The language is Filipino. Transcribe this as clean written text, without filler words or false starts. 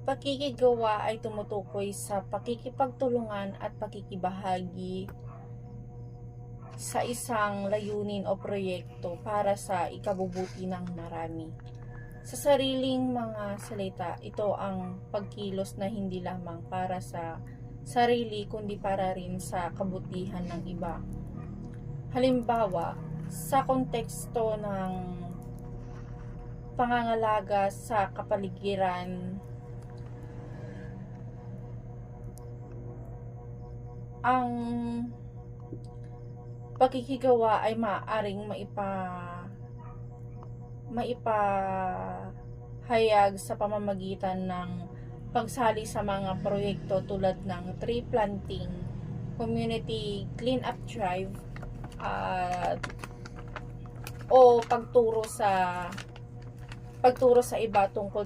Pakikigawa ay tumutukoy sa pakikipagtulungan at pakikibahagi sa isang layunin o proyekto para sa ikabubuti ng marami. Sa sariling mga salita, ito ang pagkilos na hindi lamang para sa sarili kundi para rin sa kabutihan ng iba. Halimbawa, sa konteksto ng pangangalaga sa kapaligiran, ang pakikigawa ay maaaring maipahayag sa pamamagitan ng pagsali sa mga proyekto tulad ng tree planting, community clean-up drive, o pagturo sa iba tungkol